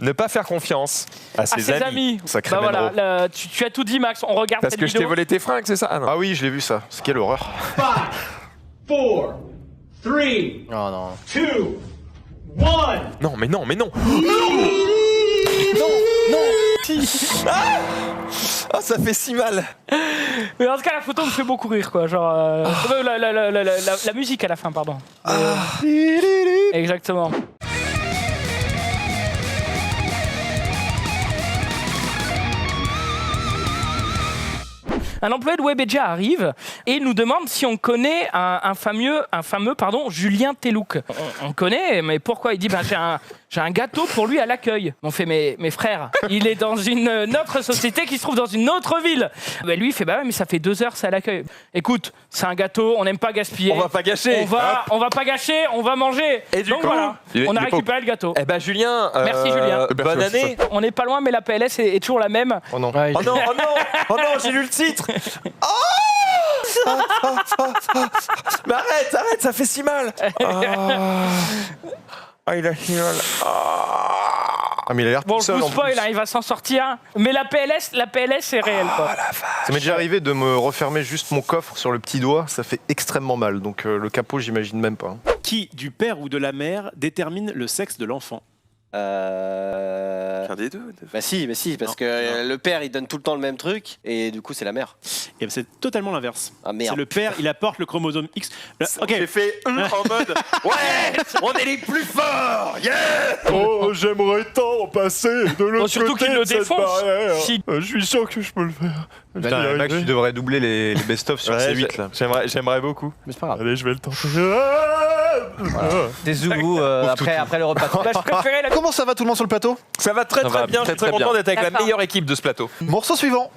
Ne pas faire confiance à ses amis. Sacré Bah Menro. voilà, tu as tout dit, Max. On regarde Parce cette que je t'ai vidéo. volé tes fringues, c'est ça? Ah non. Ah oui, je l'ai vu ça. C'est quelle horreur. 5, 4, 3, Oh non. 2, 1. Non, mais non, mais non. Ah, ça fait si mal. Mais en tout cas, la photo me fait beaucoup rire, quoi. Genre, la musique à la fin, pardon. Exactement. Un employé de Webedia arrive et nous demande si on connaît un fameux Julien Telouk. On connaît, mais pourquoi? Il dit j'ai un gâteau pour lui à l'accueil. On fait mes frères, il est dans une autre société qui se trouve dans une autre ville. Ben lui il fait bah ouais, mais ça fait 2 heures c'est à l'accueil. Écoute, c'est un gâteau, on n'aime pas gaspiller. On va pas gâcher. On va pas gâcher, on va manger. Et du donc coup, voilà, on a récupéré le gâteau. Eh ben Julien, Merci, Julien. bonne année. On n'est pas loin, mais la PLS est toujours la même. Oh non. Ouais, Oh non, oh non, oh non, j'ai lu le titre. Mais arrête, ça fait si mal. Ah, il a si mal. Ah, mais il a l'air Bon, tout je seul vous en spoil, plus. hein, il va s'en sortir. Mais la PLS est réelle, quoi. Ça m'est déjà arrivé de me refermer juste mon coffre sur le petit doigt. Ça fait extrêmement mal. Donc le capot, j'imagine même pas. Qui, du père ou de la mère, détermine le sexe de l'enfant? Un des deux. Bah si, parce que le père il donne tout le temps le même truc et du coup c'est la mère. Et ben, c'est totalement l'inverse. Ah merde. C'est le père, il apporte le chromosome X. Ok. J'ai fait en mode ouais, on est les plus forts. Yeah. Oh, j'aimerais tant passer de l'autre Bon, surtout qu'il le défonce. Si- Je suis sûr que je peux le faire. Putain, Max, tu devrais doubler les best-of sur Ouais, C8 là. J'aimerais beaucoup. Mais c'est pas grave. Allez, je vais le tenter. Des zougous après le repas. Bah, je préférais la... Comment ça va tout le monde sur le plateau? Ça va très va bien. Je suis très content d'être avec la meilleure équipe de ce plateau. Morceau suivant.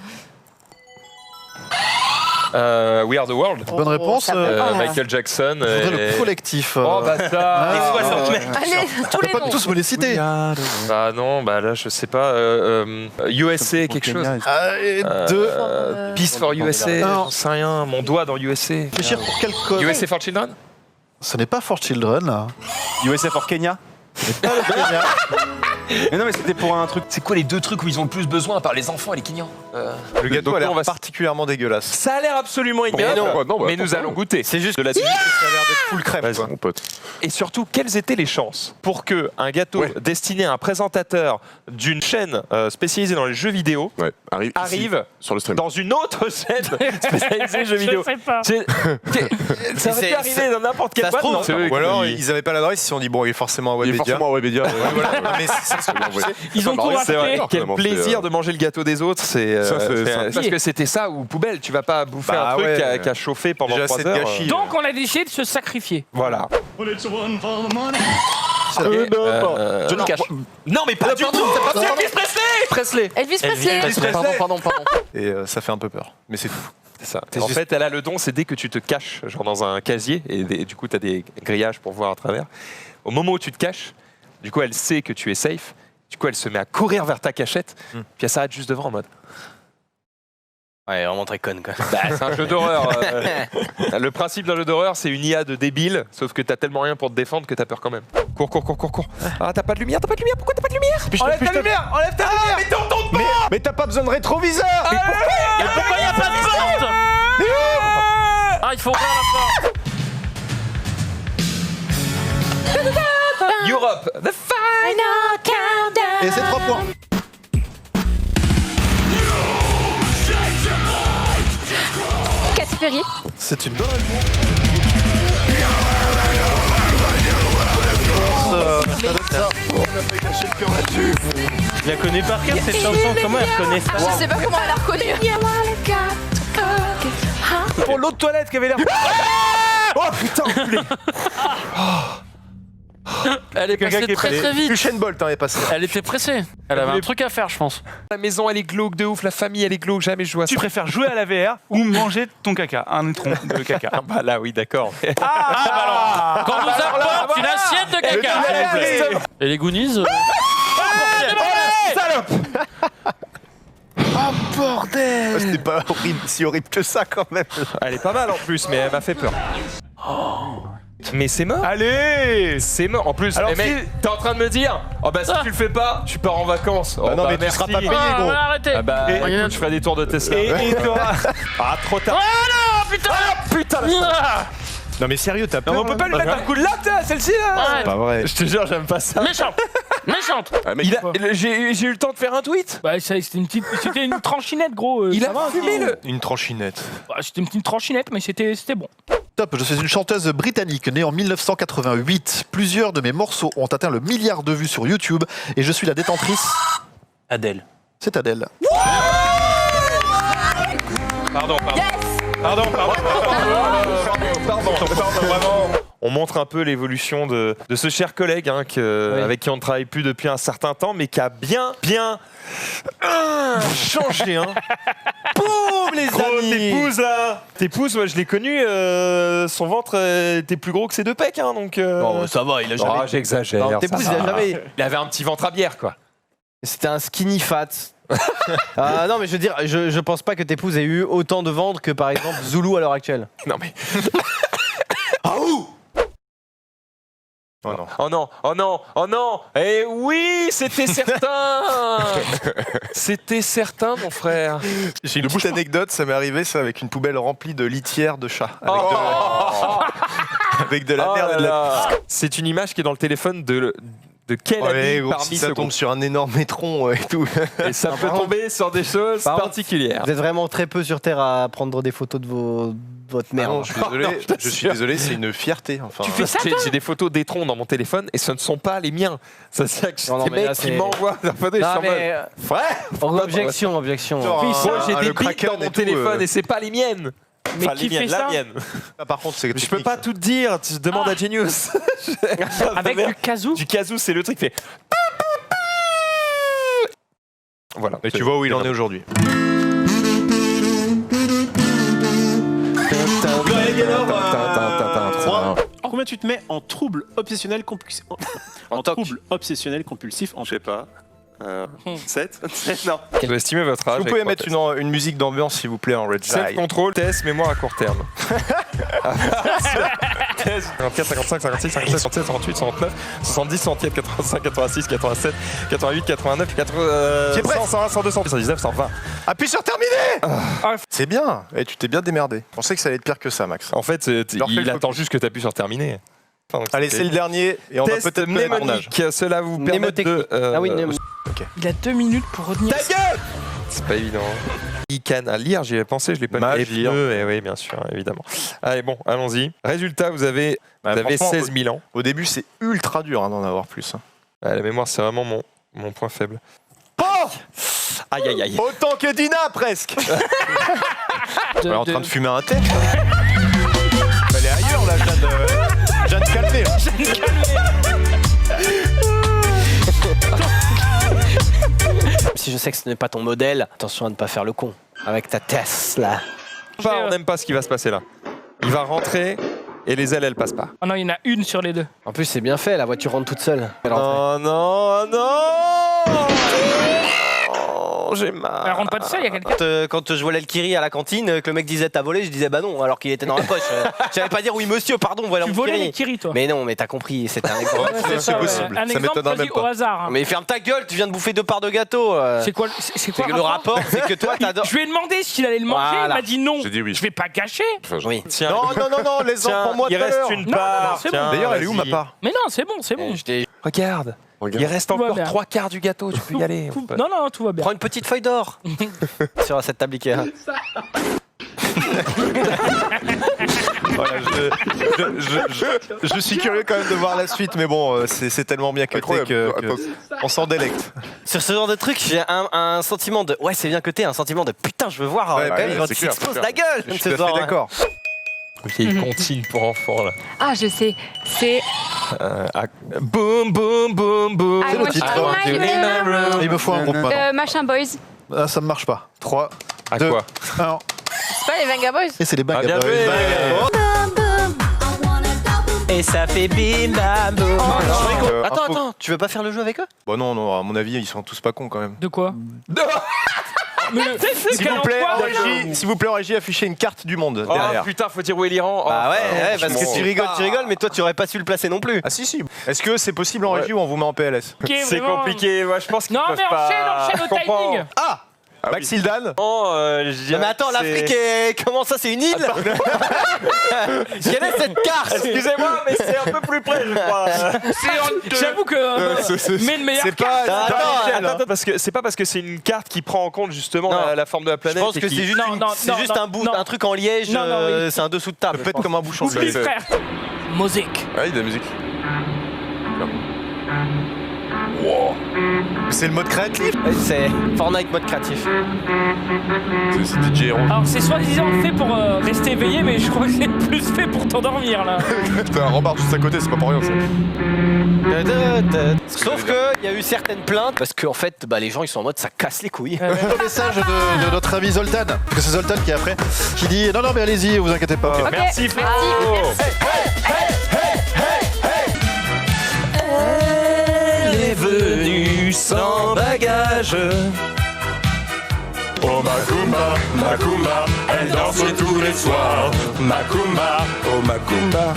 We Are the World. Bonne réponse. Michael Jackson. Je voudrais le collectif. Oh bah ça. Les 60 mètres. Allez, tous les Pas noms. tous me les citer. Bah non, bah là je sais pas. USA quelque chose. Et deux. Peace for USA. Non. J'en sais rien. Mon doigt dans USA. Réfléchir pour quel code? USA for Children. Ce n'est pas For Children là. USA for Kenya. Mais non, mais c'était pour un truc. C'est quoi les deux trucs où ils ont le plus besoin à part les enfants et les Kenyans? Le gâteau donc a l'air on va- particulièrement dégueulasse. Ça a l'air absolument ignoble. Mais nous allons goûter. C'est juste de la Ça a l'air d'être full crème. quoi. mon pote. Et surtout, quelles étaient les chances pour que un gâteau destiné à un présentateur d'une chaîne spécialisée dans les jeux vidéo Ouais, arrive sur le stream. dans une autre chaîne spécialisée jeux vidéo? Je sais pas. Ça aurait pu arriver dans n'importe quelle ça se boîte. trouve, non. Ou alors ils avaient pas l'adresse, ils se sont dit bon il est forcément à Il est Webedia. forcément à Webedia. Mais ça, Ils ont tout C'est vrai, racheté. quel Vraiment, plaisir de manger le gâteau des autres, c'est Ça, c'est ça. parce que c'était ça ou poubelle, tu vas pas bouffer Bah un truc ouais. qui a chauffé pendant déjà 3 c'est de heures. gâchis. Donc on a décidé de se sacrifier. Voilà. Johnny Cash. Non mais pas du tout, c'est pas Elvis Presley. Elvis Presley. Pardon. Et ça fait un peu peur. Mais c'est tout. C'est ça. En fait, elle a le don, c'est dès que tu te caches, genre dans un casier, et du coup, tu as des grillages pour voir à travers. Au moment où tu te caches, du coup, elle sait que tu es safe. Du coup, elle se met à courir vers ta cachette, puis elle s'arrête juste devant en mode. Ouais, vraiment très conne quoi. Bah, c'est un jeu d'horreur. Le principe d'un jeu d'horreur, c'est une IA de débile, sauf que t'as tellement rien pour te défendre que t'as peur quand même. Cours. Ah, t'as pas de lumière, pourquoi t'as pas de lumière? Enlève ta lumière. Mais t'entends pas. Mais t'as pas besoin de rétroviseur. Pourquoi il n'y a pas de porte? Ah, il faut ouvrir la porte. Europe, the final countdown. Et c'est 3 points. Katy Perry. C'est une bonne réponse. Je la connais par cœur cette chanson, comment elle reconnaît ça? Je sais pas comment elle a reconnu. Pour l'autre toilette qui avait l'air. Oh putain, enculé. Elle est passée très vite. Usain Bolt est passé. Elle était pressée. Elle avait un truc à faire, je pense. La maison, elle est glauque de ouf, la famille, elle est glauque, jamais je joue à ça. Tu préfères jouer à la VR ou manger ton caca, un tronc de caca. Ah bah là, oui, d'accord. Quand vous apporte une assiette de caca. s'il vous plaît. Et les Goonies C'était pas horrible, si horrible que ça quand même. Elle est pas mal en plus, mais elle m'a fait peur. minutes. Mais c'est mort. Allez. C'est mort. En plus, Alors, mec, t'es en train de me dire, oh bah si tu le fais pas, tu pars en vacances. Oh, non, mais tu merci. seras pas payé, Ah, gros. arrêtez. Ah bah, Et- écoute, je ferai des tours de Tesla. Et t'auras. Ah, trop tard. Oh putain. Putain, Ah, Non mais sérieux, t'as peur Non, on peut pas lui mettre un coup de latte là, celle-ci là. arrête. Pas vrai. Je te jure, j'aime pas ça. Méchante. Méchante. J'ai eu le temps de faire un tweet. Bah, c'était une tranchinette, gros. Il ça a va, fumé non le. Une tranchinette. Bah, c'était une petite tranchinette, mais c'était bon. Top, je suis une chanteuse britannique née en 1988. Plusieurs de mes morceaux ont atteint le milliard de vues sur YouTube et je suis la détentrice. Adèle. C'est Adèle. Pardon, vraiment. On montre un peu l'évolution de ce cher collègue hein, avec qui on ne travaille plus depuis un certain temps, mais qui a bien changé. Hein. Boum, les amis. Tes pouces là, tes pouces, moi je l'ai connu, son ventre était plus gros que ses deux pecs, hein, donc. Bon, ça va, il a jamais. Oh, j'exagère. Non, tes ça pouces, il va. a jamais. Il avait un petit ventre à bière, quoi. C'était un skinny fat. Non, mais je veux dire, je pense pas que tes pouces aient eu autant de ventre que par exemple Zulu à l'heure actuelle. Non mais. Oh non. Oh non, oh non, oh non. Eh oui, c'était certain. C'était certain, mon frère. J'ai une petite anecdote, ça m'est arrivé ça avec une poubelle remplie de litière de chat. Avec de la Oh merde là et de la là. C'est une image qui est dans le téléphone de quel Ouais, ami gros, parmi si ça ce tombe groupe. sur un énorme étron et tout. Et ça peut tomber sur des choses Par contre, particulières. Vous êtes vraiment très peu sur Terre à prendre des photos de votre merde. Non, je suis désolé, Non, je je suis t'assure. désolé, c'est une fierté. Enfin, Tu fais ça, toi? J'ai des photos d'étrons dans mon téléphone et ce ne sont pas les miens. Ça c'est que Non, non, des mais là, mecs qui c'est- m'envoient la photo et je Non, suis en mode, mais. frère, Objection, objection. Genre, Bon, j'ai le des bites Kraken dans mon et tout, téléphone et c'est pas les miennes. Mais Enfin, qui les miennes, fait la ça mienne. par contre, c'est Je peux technique, pas ça. tout te dire, tu demandes à Genius. Avec du kazoo. Du kazoo, c'est le truc qui fait. Voilà. Mais tu vois où il en est aujourd'hui. Combien tu te mets en trouble obsessionnel compulsif En toc. trouble obsessionnel compulsif en Je sais pas. 7 Non. Je dois estimer votre âge. Vous pouvez mettre une musique d'ambiance, s'il vous plaît, en Red Jai. Self-control, test, mémoire à court terme. Test, 54, 55, 56, 57, 67, 68, 69, 70, 67, 85, 86, 87, 88, 89, 80, T'es prêt 100, 101, 102, 119, 120. Appuie sur terminer. C'est bien. Et tu t'es bien démerdé. Je pensais que ça allait être pire que ça, Max. En fait, leur fais il le attend focus. juste que tu appuies sur terminer. Enfin, donc, Allez, c'est le dernier et on va test peut-être connaître mon âge. mnémonique. Cela vous permet de. Ah oui, Il a 2 minutes pour retenir. Ta gueule. C'est pas évident. Icane à lire, j'y avais pensé, je l'ai pas Mage, mis. lire. Et oui, bien sûr, évidemment. Allez, bon, allons-y. Résultat, vous avez, Bah, vous avez franchement, 16 000 ans. Au début, c'est ultra dur d'en avoir plus. Ouais, la mémoire, c'est vraiment mon point faible. Oh, Aïe, aïe, aïe. autant que Dina, presque. On est en train de fumer un thé. Elle est ailleurs, là, Jeanne Calvé. Si je sais que ce n'est pas ton modèle, attention à ne pas faire le con avec ta Tesla. On n'aime pas ce qui va se passer là. Il va rentrer et les ailes, elles passent pas. Oh non, il y en a une sur les deux. En plus, c'est bien fait, la voiture rentre toute seule. Elle rentre. Oh non, oh non. Oh, j'ai Elle mal. rentre pas tout seul, il y a quelqu'un. Quand je volais le Kiri à la cantine, que le mec disait t'as volé, je disais bah non, alors qu'il était dans la poche. J'allais pas dire oui monsieur, pardon, voilà Tu mon volais Kiri. les Kiri, toi. Mais non, mais t'as compris, c'était un exemple. Ouais, c'est ça, possible. Un Ça exemple m'étonnerait choisi même pas. au hasard. hein. Mais ferme ta gueule, tu viens de bouffer 2 parts de gâteau. C'est quoi, c'est quoi C'est que le rapport, c'est que toi t'adores. Je lui ai demandé s'il allait le manger, Voilà. il m'a dit non. J'ai dit oui. Je vais pas gâcher. Oui. Tiens, Non, laisse-en tiens, pour moi il tout à reste l'heure. une Non, part. non, c'est Tiens, D'ailleurs, elle est où ma vas-y. part Mais non, c'est bon, c'est bon. Regarde. Il reste Tout va encore bien. 3 quarts du gâteau, tu peux y aller. Non, non, tout va bien. Prends une petite feuille d'or sur cette table Ikea. Voilà, je suis curieux quand même de voir la suite, mais bon, c'est tellement bien cuté que on s'en délecte. Sur ce genre de truc, j'ai un sentiment de ouais, c'est bien que t'es, un sentiment de putain, je veux voir Ouais, bah Ben oui, quand c'est il clair, s'explose c'est la gueule. Je suis ce tout à soir, fait hein. d'accord. Vieille comptine pour enfants là. Ah, je sais. C'est. Boum, boum, boum, boum. I want titre. you in my room. Il me faut un groupe maintenant. Machin Boys. Ah, ça ne marche pas. 3, À Deux. quoi? Alors, C'est pas les Venga Boys? et c'est les Ah, Bang bien Boys. joué. Et ça fait bim bam boum. Attends, info- tu veux pas faire le jeu avec eux? Bon non, à mon avis, ils sont tous pas cons quand même. De quoi? S'il vous plaît, en régie, affichez une carte du monde Oh derrière. putain, faut dire où est l'Iran. Bah Oh, ouais, parce que tu rigoles, mais toi tu aurais pas su le placer non plus. Ah si, si. Est-ce que c'est possible en régie ou on vous met en PLS? Ok, C'est vraiment. compliqué, moi je pense qu'ils Non, peuvent mais pas... enchaîne au timing. Ah Maxildan. Je Non, dirais mais attends, que l'Afrique c'est- est. Comment ça, c'est une île? Quelle est cette carte? Excusez-moi, mais c'est un peu plus près, je crois. J'avoue que. Mais le meilleur. C'est pas. Attends, parce que c'est pas parce que c'est une carte qui prend en compte justement Non. la forme de la Je planète. pense et que qui- c'est juste, un bout, un truc en liège, Non, non, oui. c'est un dessous de table. Peut-être comme un bouchon. Oublie, frère. Musique. Ah, il y a de la musique. C'est le mode créatif. C'est Fortnite mode créatif. C'est DJ Héron. Alors, c'est soi-disant fait pour rester éveillé, mais je crois que c'est plus fait pour t'endormir là. T'as un rempart juste à côté, c'est pas pour rien ça. Sauf qu'il y a eu certaines plaintes parce qu'en fait, les gens ils sont en mode ça casse les couilles. Le message de notre ami Zoltan, parce que c'est Zoltan qui est après, qui dit non, mais allez-y, vous inquiétez pas. Ok, Merci, frérot. Elle est venue sans bagage. Oh Macumba, Macumba, elle danse tous les soirs. Macumba, oh Macumba.